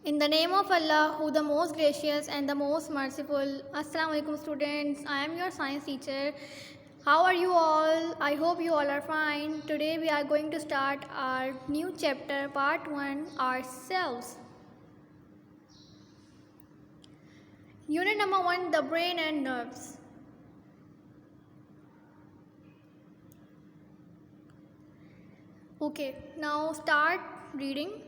In the name of Allah, who the most gracious and the most merciful. Assalamu alaikum students. I am your science teacher. How are you all? I hope you all are fine. Today we are going to start our new chapter, part 1, ourselves. Unit number 1, the brain and nerves. Okay, now start reading.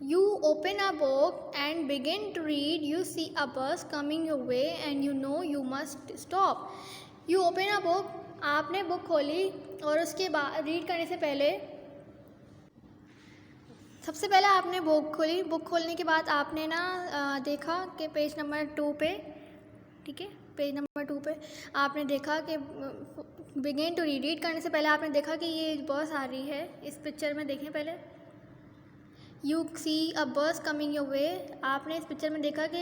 You open a book and begin to read. You see a bus coming your way and you know you must stop. You open a book. आपने book खोली और उसके बाद read करने से पहले सबसे पहले आपने बुक खोली. बुक खोलने के बाद आपने ना देखा कि पेज नंबर 2 पे, ठीक है, पेज नंबर 2 पे आपने देखा कि बिगिन टू रीड करने से पहले आपने देखा कि ये बस आ रही है. इस पिक्चर में देखें पहले. यू सी अ बस कमिंग योर वे. आपने इस पिक्चर में देखा कि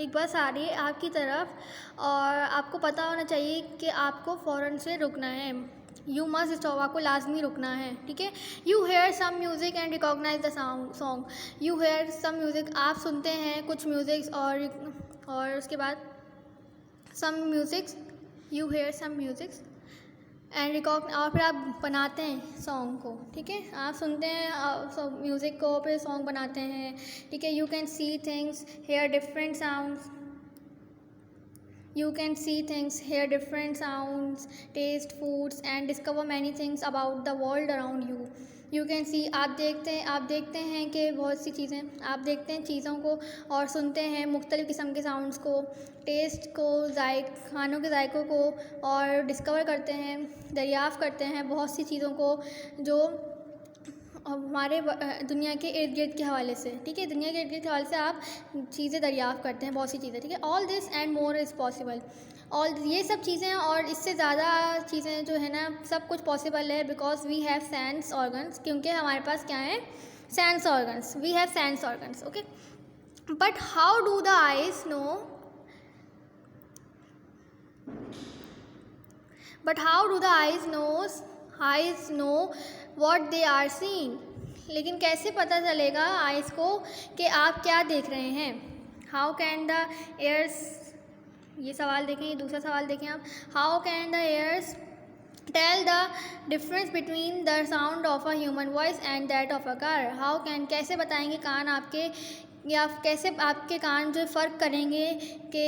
एक बस आ रही है आपकी तरफ और आपको पता होना चाहिए कि आपको फ़ौरन से रुकना है. यू मस्ट स्टॉप, आपको लाजमी रुकना है, ठीक है. You hear some music and recognise the song. You hear some music, आप सुनते हैं कुछ म्यूज़िक और उसके बाद some musics. You hear some musics and और फिर आप बनाते हैं सॉन्ग को, ठीक है. आप सुनते हैं म्यूज़िक को, फिर सॉन्ग बनाते हैं, ठीक है. You can see things, hear different sounds. You can see things, hear different sounds, taste foods and discover many things about the world around you. You can see, आप देखते हैं कि बहुत सी चीज़ें, आप देखते हैं चीज़ों को और सुनते हैं मुख्तलिफ़ किस्म के साउंड्स को, टेस्ट को, खानों के जायकों को, और डिस्कवर करते हैं, दरियाफ़्त करते हैं बहुत सी चीज़ों को जो हमारे दुनिया के इर्द गिर्द के हवाले से, ठीक है. दुनिया के इर्द गिर्द के हवाले से आप चीज़ें दरियाफ़्त करते हैं, बहुत सी चीज़ें, ठीक है. All this and more is possible. All ये सब चीज़ें और इससे ज़्यादा चीज़ें जो है ना, सब कुछ पॉसिबल है because we have sense organs. क्योंकि हमारे पास क्या है, sense organs. We have sense organs, okay. But how do the eyes know, but how do the eyes know what they are seeing. लेकिन कैसे पता चलेगा आइज़ को कि आप क्या देख रहे हैं. हाउ कैन द एयर्स, ये सवाल देखें, ये दूसरा सवाल देखें आप. How can the ears tell the difference between the sound of a human voice and that of a car. How can, कैसे बताएंगे कान आपके, या कैसे आपके कान जो फ़र्क करेंगे कि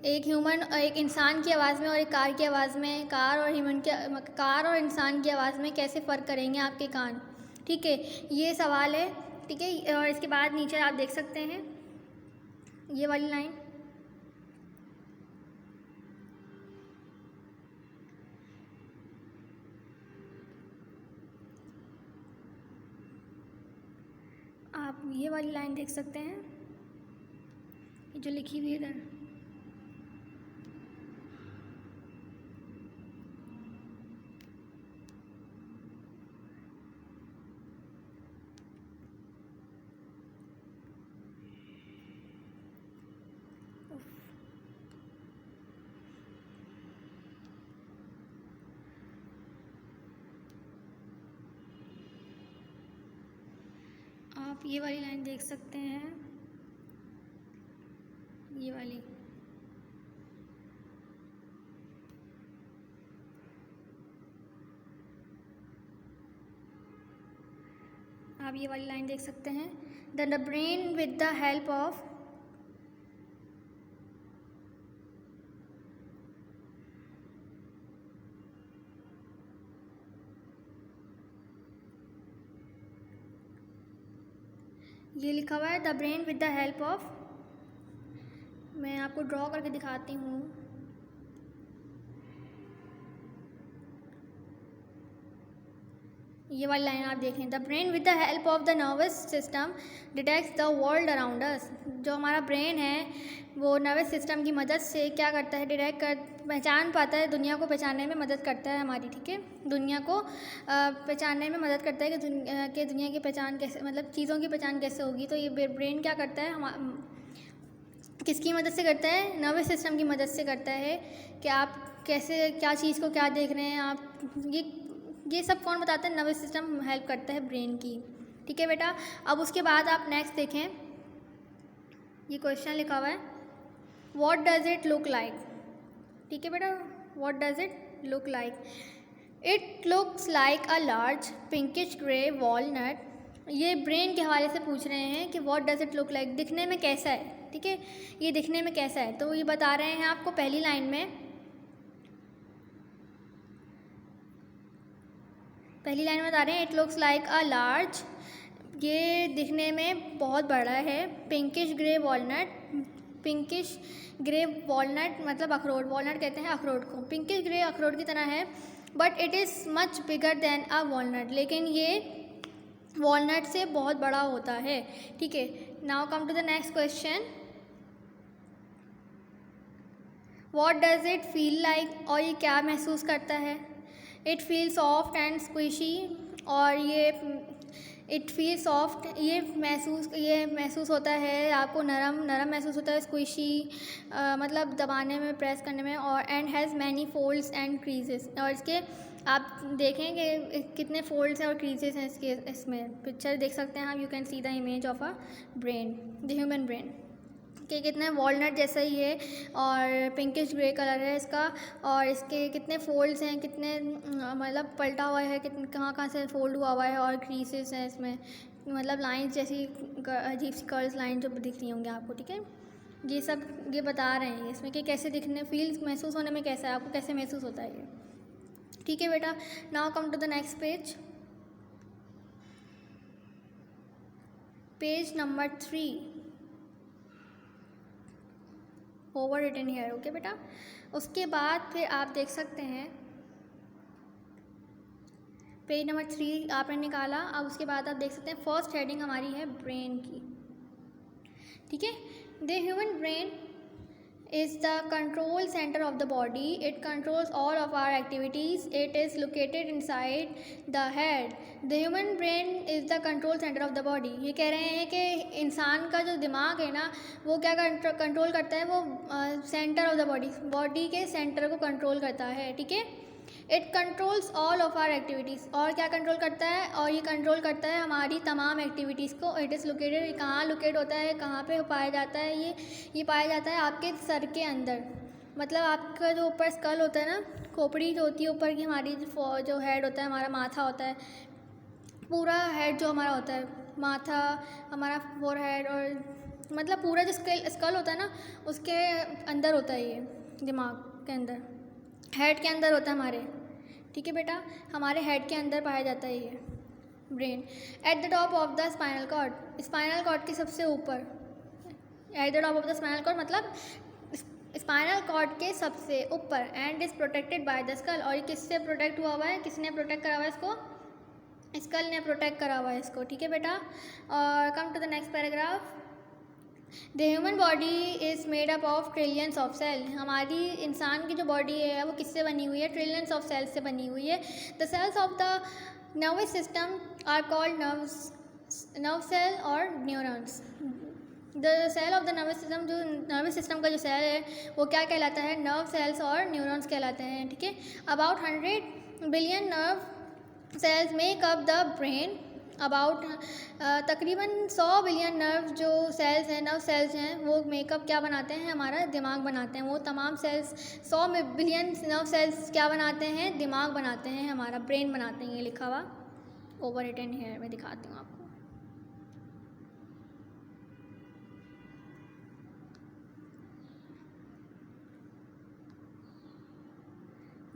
एक इंसान की आवाज़ में और एक कार की आवाज़ में, कार और इंसान की आवाज़ में कैसे फ़र्क करेंगे आपके कान, ठीक है. ये सवाल है, ठीक है. और इसके बाद नीचे आप देख सकते हैं ये वाली लाइन. आप ये वाली लाइन देख सकते हैं, ये जो लिखी हुई है इधर. आप ये वाली लाइन देख सकते हैं, ये वाली. आप ये वाली लाइन देख सकते हैं. The brain with the help of, ये लिखा हुआ है the brain with the help of. मैं आपको ड्रॉ करके दिखाती हूँ. ये वाली लाइन आप देखें. The brain with the help of the nervous system detects the world around us. जो हमारा ब्रेन है वो नर्वस सिस्टम की मदद से क्या करता है, पहचान पाता है, दुनिया को पहचानने में मदद करता है हमारी, ठीक है. दुनिया को पहचानने में मदद करता है कि दुनिया की पहचान कैसे, मतलब चीज़ों की पहचान कैसे होगी. तो ये ब्रेन क्या करता है, किसकी मदद से करता है, नर्वस सिस्टम की मदद से करता है कि आप कैसे, क्या चीज़ को क्या देख रहे हैं आप. ये सब कौन बताता है, नर्वस सिस्टम हेल्प करता है ब्रेन की. ठीक है बेटा। अब उसके बाद आप नेक्स्ट देखें, ये क्वेश्चन लिखा हुआ है what does it look like. ठीक है बेटा, what does it look like. It looks like a large pinkish grey walnut. ये ब्रेन के हवाले से पूछ रहे हैं कि what does it look like, दिखने में कैसा है। ठीक है, ये दिखने में कैसा है, तो ये बता रहे हैं आपको पहली लाइन में, पहली लाइन में बता रहे हैं it looks like a large, ये दिखने में बहुत बड़ा है, pinkish grey walnut. Pinkish grey walnut मतलब अखरोट, वॉलनट कहते हैं अखरोट को, पिंकिश ग्रे अखरोट की तरह है। But it is much bigger than a walnut, लेकिन ये वॉलनट से बहुत बड़ा होता है। ठीक है, now come to the next question, what does it feel like, और ये क्या महसूस करता है। It feel soft and squishy, और ये इट फील सॉफ्ट, ये महसूस होता है आपको नरम महसूस होता है, स्क्विशी मतलब दबाने में, प्रेस करने में, और and has many folds and creases, और इसके आप देखें कि कितने फोल्ड्स हैं और क्रीजेस हैं इसके, इसमें पिक्चर देख सकते हैं आप, you can see the image of a brain, the human brain, कि कितने वॉलनट जैसा ही है और पिंकिश ग्रे कलर है इसका, और इसके कितने फोल्ड्स हैं, कितने मतलब पलटा हुआ है, कितने कहाँ से फोल्ड हुआ हुआ है, और क्रीसेस हैं इसमें, मतलब लाइंस जैसी अजीब सी कर्ल्स लाइन जो दिख रही होंगी आपको। ठीक है, ये सब ये बता रहे हैं इसमें कि कैसे दिखने, फील महसूस होने में कैसा है, आपको कैसे महसूस होता है ये। ठीक है बेटा, now come to the next page, page number 3, over written here. Okay बेटा, उसके बाद फिर आप देख सकते हैं पेज नंबर 3 आपने निकाला। अब उसके बाद आप देख सकते हैं फर्स्ट हेडिंग हमारी है ब्रेन की। ठीक है, the human brain is the control center of the body. It controls all of our activities. It is located inside the head. The human brain is the control center of the body. ये कह रहे हैं कि इंसान का जो दिमाग है ना, वो क्या कंट्रोल करता है, वो सेंटर ऑफ द बॉडी के सेंटर को कंट्रोल करता है। ठीक है, it controls all of our activities, और क्या कंट्रोल करता है, और ये कंट्रोल करता है हमारी तमाम एक्टिविटीज़ को। इट इज़ लोकेटेड, कहाँ लोकेट होता है, कहाँ पे पाया जाता है, ये पाया जाता है आपके सर के अंदर, मतलब आपका जो ऊपर स्कल होता है ना, खोपड़ी जो होती है ऊपर की, हमारी जो हेड होता है, हमारा माथा होता है, पूरा हेड जो हमारा होता है, माथा हमारा फोरहेड, और मतलब पूरा जो स्कल होता है ना, उसके अंदर होता है ये, दिमाग के अंदर, हेड के अंदर होता है हमारे। ठीक है बेटा, हमारे हेड के अंदर पाया जाता है ये brain. At the top of the spinal cord, spinal cord के सबसे ऊपर, at the top of the spinal cord मतलब स्पाइनल कॉर्ड के सबसे ऊपर, and is protected by the skull, और ये किससे प्रोटेक्ट हुआ हुआ है, किसने प्रोटेक्ट करा हुआ है इसको, स्कल ने प्रोटेक्ट करा हुआ है इसको। ठीक है बेटा, और come to the next paragraph, the human body is made up of trillions of cell. हमारी इंसान की जो बॉडी है वो किससे बनी हुई है, ट्रिलियंस ऑफ सेल्स से बनी हुई है। The cells of the nervous system are called nerve cell or neurons. The cell of the nervous system, जो नर्वस सिस्टम का जो सेल है वो क्या कहलाता है, नर्व सेल्स और न्यूरॉन्स कहलाते हैं। ठीक है, about 100 billion nerve cells make up the brain. About तकरीबन 100 बिलियन नर्व जो सेल्स हैं, नर्व सेल्स हैं, वो मेकअप क्या बनाते हैं, हमारा दिमाग बनाते हैं। वो तमाम सेल्स 100 बिलियन नर्व सेल्स क्या बनाते हैं, दिमाग बनाते हैं, हमारा ब्रेन बनाते हैं। ये लिखा हुआ ओवर रिटन हेयर में दिखाती हूँ आपको।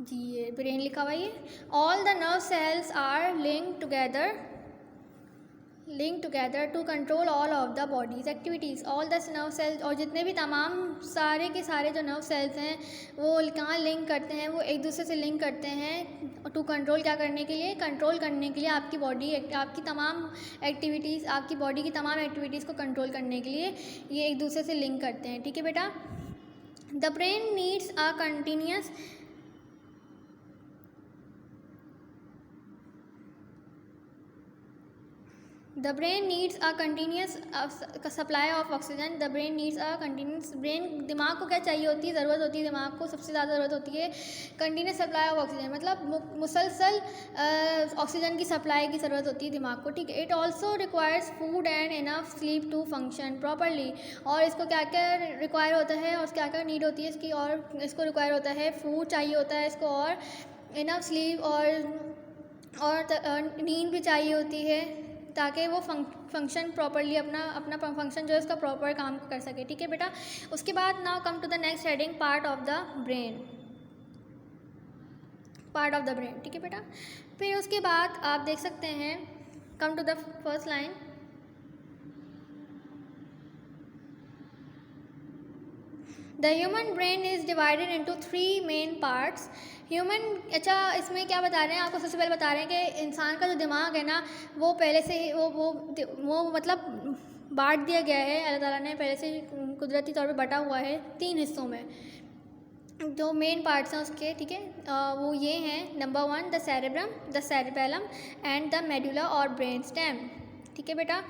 जी ये ब्रेन लिखा हुआ है। ये all the nerve cells are link together to control all of the body's activities. All the nerve cells, और जितने भी तमाम सारे के सारे जो नर्व सेल्स हैं वो कहाँ लिंक करते हैं, वो एक दूसरे से लिंक करते हैं टू कंट्रोल, क्या करने के लिए, कंट्रोल करने के लिए आपकी बॉडी, आपकी तमाम एक्टिविटीज़, आपकी बॉडी की तमाम एक्टिविटीज़ को कंट्रोल करने के लिए ये एक दूसरे से लिंक करते हैं। ठीक है बेटा, the brain needs a continuous the brain needs a continuous supply of oxygen. The brain needs a continuous, brain दिमाग को क्या चाहिए होती है, ज़रूरत होती है दिमाग को सबसे ज़्यादा ज़रूरत होती है कंटिन्यूस सप्लाई ऑफ ऑक्सीजन, मतलब मुसलसल ऑक्सीजन की सप्लाई की ज़रूरत होती है दिमाग को, ठीक है। It also requires food and enough sleep to function properly. और इसको क्या क्या रिक्वायर होता है और क्या क्या नीड होती है इसकी, और इसको रिक्वायर होता है फूड चाहिए होता है इसको, और इनफ स्लीप और नींद भी चाहिए होती है ताकि वो फंक्शन प्रॉपरली अपना फंक्शन जो है उसका प्रॉपर काम कर सके, ठीक है बेटा। उसके बाद now come to the next heading, part of the brain, part of the brain, ठीक है बेटा। फिर उसके बाद आप देख सकते हैं, come to the first line, the human brain is divided into 3 main parts. Human, अच्छा इसमें क्या बता रहे हैं आपको, सबसे पहले बता रहे हैं कि इंसान का जो दिमाग है ना वो पहले से ही वो मतलब बांट दिया गया है, अल्लाह ताला ने पहले से ही कुदरती तौर पे बटा हुआ है 3 हिस्सों में। जो मेन पार्ट्स हैं उसके, ठीक है, वो ये हैं, number 1 the cerebrum, the cerebellum and the medulla और ब्रेन स्टेम, ठीक है बेटा।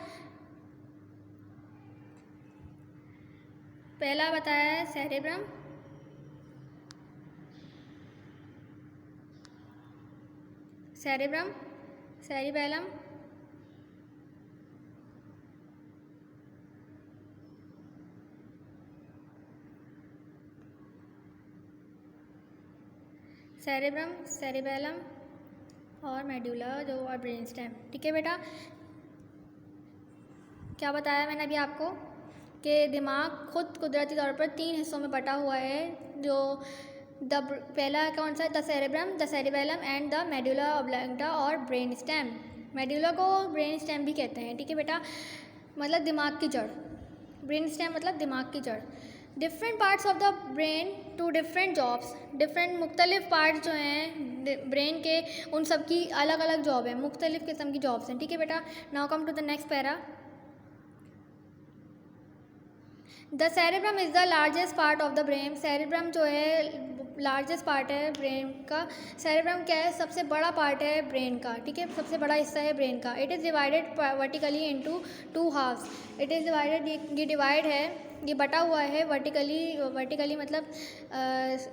पहला बताया है cerebrum, cerebrum, cerebellum, cerebrum, cerebellum और मेडुला जो और ब्रेन स्टेम, ठीक है बेटा। क्या बताया मैंने अभी आपको कि दिमाग खुद कुदरती तौर पर 3 हिस्सों में बटा हुआ है, जो पहला कौन सा, the cerebrum, the cerebellum and the medulla oblongata और ब्रेन स्टेम। मेडुला को ब्रेन स्टेम भी कहते हैं, ठीक है बेटा, मतलब दिमाग की जड़, ब्रेन स्टेम मतलब दिमाग की जड़। Different parts of the brain to different jobs, different मुख्तलिफ पार्ट्स जो हैं ब्रेन के उन सब की अलग अलग जॉब है, मुख्तलिफ किस्म की जॉब्स हैं, ठीक है बेटा। Now come to the next para, the cerebrum is the largest part of the brain. Cerebrum जो है लार्जेस्ट पार्ट है ब्रेन का। सेरेब्रम क्या है, सबसे बड़ा पार्ट है ब्रेन का, ठीक है, सबसे बड़ा हिस्सा है ब्रेन का। It is divided vertically into 2 halves. It is divided, ये डिवाइड है, ये बटा हुआ है वर्टिकली मतलब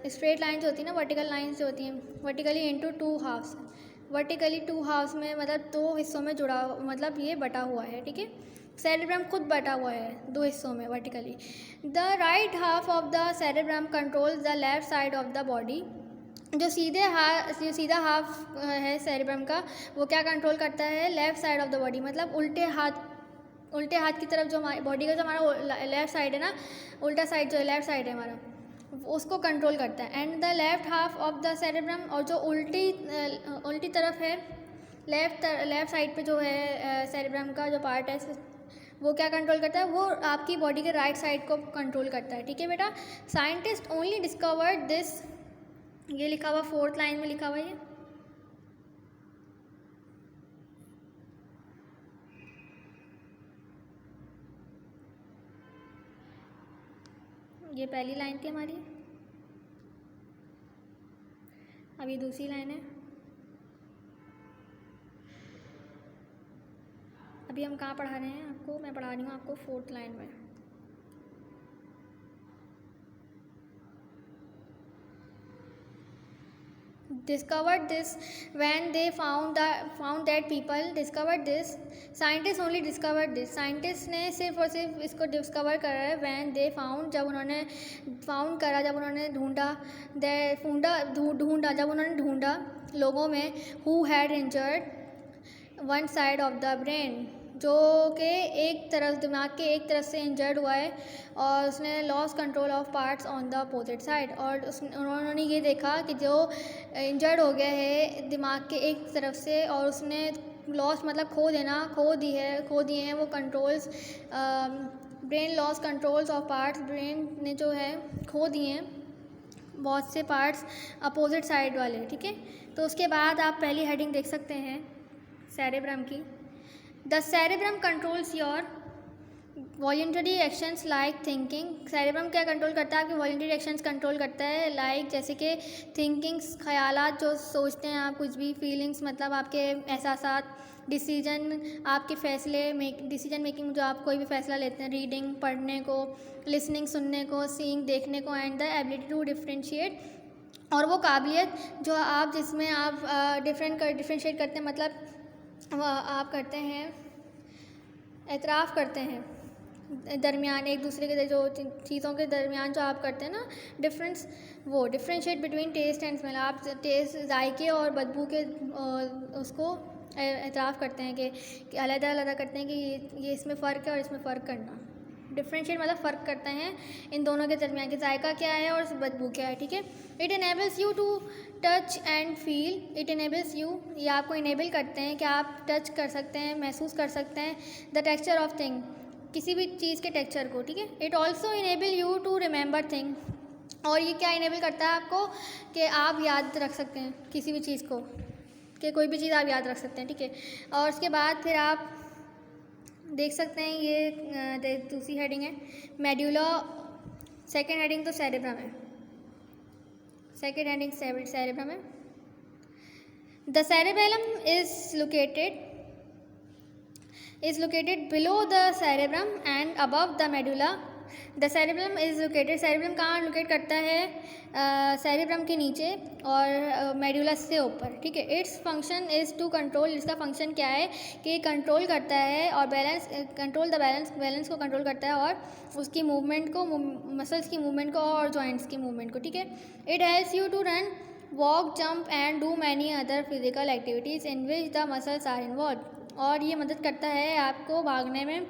स्ट्रेट लाइन्स होती है ना, वर्टिकल लाइन्स जो होती हैं, vertically into 2 halves, vertically 2 halves में मतलब 2 हिस्सों में जुड़ा, मतलब ये बटा हुआ है, ठीक है। सेरेब्रम खुद बटा हुआ है 2 हिस्सों में vertically. The right half of the cerebrum controls the left side of the body. जो सीधा हाफ है सेरेब्रम का, वो क्या कंट्रोल करता है, left side of the body, मतलब उल्टे हाथ की तरफ जो हमारी बॉडी का जो हमारा लेफ़्ट साइड है ना, उल्टा साइड जो है लेफ़्ट साइड है हमारा, उसको कंट्रोल करता है। And the left half of the cerebrum, और जो उल्टी तरफ है लेफ़्ट साइड पे जो है सेरेब्रम का जो पार्ट है, वो क्या कंट्रोल करता है, वो आपकी बॉडी के राइट साइड को कंट्रोल करता है, ठीक है बेटा। साइंटिस्ट ओनली डिस्कवर्ड दिस, ये लिखा हुआ 4th लाइन में लिखा हुआ है, ये पहली लाइन थी हमारी, अब ये दूसरी लाइन है। अभी हम कहाँ पढ़ा रहे हैं आपको, मैं पढ़ा रही हूँ आपको 4th लाइन में। discovered this when they found that people discovered this, scientists only discovered this, scientists ने सिर्फ और सिर्फ इसको डिस्कवर करा है when they found, जब उन्होंने ढूंढा लोगों में who had injured one side of the brain, जो कि एक तरफ दिमाग के एक तरफ से इंजर्ड हुआ है और उसने loss control of parts on the opposite side, और उन्होंने ये देखा कि जो इंजर्ड हो गया है दिमाग के एक तरफ से और उसने लॉस मतलब खो दिए हैं वो controls, brain loss controls of parts, brain ने जो है खो दिए हैं बहुत से पार्ट्स अपोजिट साइड वाले, ठीक है। तो उसके बाद आप पहली हेडिंग देख सकते हैं सेरेब्रम की, the cerebrum controls your voluntary actions like thinking. Cerebrum क्या कंट्रोल करता है, आपके वॉलंटरी एक्शंस कंट्रोल करता है, लाइक जैसे कि थिंकिंग्स, ख्यालात जो सोचते हैं आप कुछ भी, फीलिंग्स मतलब आपके एहसासात, डिसीजन, आपके फैसले डिसीजन मेकिंग, जो आप कोई भी फैसला लेते हैं, रीडिंग पढ़ने को, लिसनिंग सुनने को, सीइंग देखने को, and the ability to differentiate, और वो काबिलियत जो आप जिसमें आप डिफ्रेंशिएट करते हैं, मतलब आप करते हैं, एतराफ़ करते हैं दरमियान एक दूसरे के जो चीज़ों के दरमियान जो आप करते हैं ना डिफरेंस, वो differentiate between taste and smell, आप टेस्ट जायके और बदबू के उसको एतराफ़ करते हैं कि अलग-अलग करते हैं कि ये इसमें फ़र्क है और इसमें फ़र्क करना। डिफ्रेंशिएट मतलब फ़र्क करते हैं इन दोनों के दरमियान कि जायका क्या है और बदबू क्या है, ठीक है। It enables you to touch and feel, it enables you, ये आपको इनेबल करते हैं कि आप टच कर सकते हैं, महसूस कर सकते हैं द टेक्सचर ऑफ थिंग, किसी भी चीज़ के टेक्सचर को, ठीक है। It also enable you to remember thing, और ये क्या इनेबल करता है आपको कि आप याद रख सकते हैं किसी भी चीज़ को, कि कोई भी चीज़ आप याद रख सकते हैं, ठीक है। और उसके बाद फिर आप देख सकते हैं ये दूसरी हेडिंग है मेड्यूला, सेकेंड हेडिंग तो सेरेब्रम है, सेकेंड हेडिंग सेरेब्रम है। The cerebellum is located below the cerebrum and above the medulla. The cerebellum is located, cerebellum कहाँ लोकेट करता है, cerebrum के नीचे और मेडुला से ऊपर, ठीक है। Its function is to control, इसका फंक्शन क्या है कि कंट्रोल करता है और कंट्रोल द बैलेंस को कंट्रोल करता है और उसकी मूवमेंट को, मसल्स की मूवमेंट को और जॉइंट्स की मूवमेंट को, ठीक है। It helps you to run, walk, jump and do many other physical activities in which the muscles are involve, और ये मदद करता है आपको भागने में,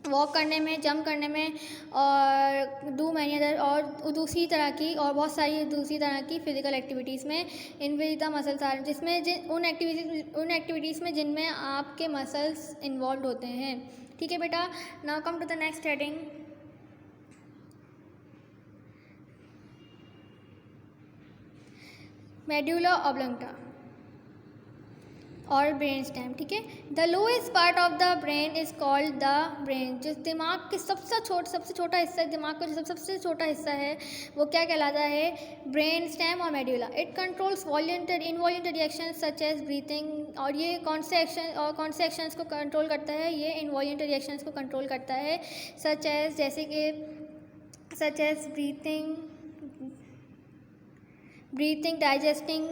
वॉक करने में, जंप करने में, और डू मैनी अदर, और दूसरी तरह की, और बहुत सारी दूसरी तरह की फ़िज़िकल एक्टिविटीज़ में इन विच द मसल्स आर, जिसमें उन एक्टिविटीज़ में जिनमें आपके मसल्स इन्वॉल्व होते हैं, ठीक है बेटा। Now come to the next heading, medulla oblongata और ब्रेन स्टेम, ठीक है। The lowest part of the brain is called the brain, जो दिमाग के सबसे छोटा हिस्सा है, दिमाग का जो सबसे छोटा हिस्सा है वो क्या कहलाता है, ब्रेन स्टेम और medulla. It controls involuntary actions such as breathing, और ये कौन से एक्शंस को कंट्रोल करता है, ये इनवॉल्यूंटरी एक्शंस को कंट्रोल करता है, सच एज, जैसे कि such as breathing, digesting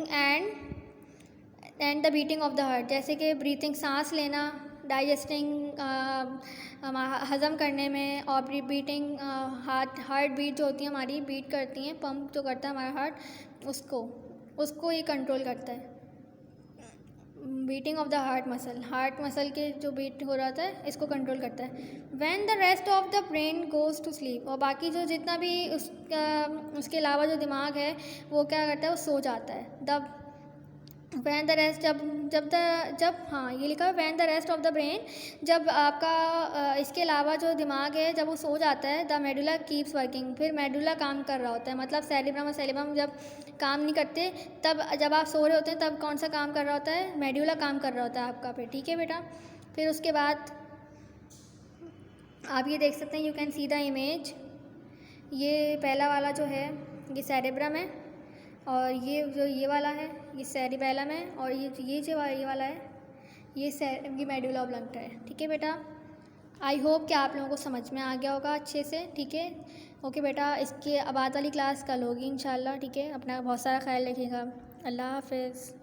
and the beating of the heart, जैसे कि ब्रीथिंग सांस लेना, डाइजेस्टिंग हज़म करने में, और बीटिंग हार्ट बीट जो होती है हमारी, बीट करती हैं, पंप जो करता है हमारा हार्ट, उसको ये कंट्रोल करता है। Beating of the heart muscle के जो बीट हो रहा है इसको कंट्रोल करता है। When the rest of the brain goes to sleep, और बाकी जो जितना भी उसके अलावा जो दिमाग है वो क्या करता है, वो सो जाता है। वैन द रेस्ट, जब हाँ ये लिखा है when the rest of the brain, जब आपका इसके अलावा जो दिमाग है जब वो सो जाता है, द मेडुला कीप्स वर्किंग, फिर मेडुला काम कर रहा होता है, मतलब सेरेब्रम और सेरेब्रम जब काम नहीं करते, तब जब आप सो रहे होते हैं तब कौन सा काम कर रहा होता है, मेडुला काम कर रहा होता है आपका पे, ठीक है बेटा। फिर उसके बाद आप ये देख सकते हैं, you can see the image, ये पहला वाला जो है ये सेरेब्रम है, और ये वाला है ये सेरिबेलम है, और ये वाला है ये मेडुला ऑब्लंगा है, ठीक है बेटा। आई होप कि आप लोगों को समझ में आ गया होगा अच्छे से, ठीक है। ओके बेटा, इसके बाद वाली क्लास कल होगी इंशाल्लाह, ठीक है। अपना बहुत सारा ख्याल रखिएगा। अल्लाह हाफ़िज़।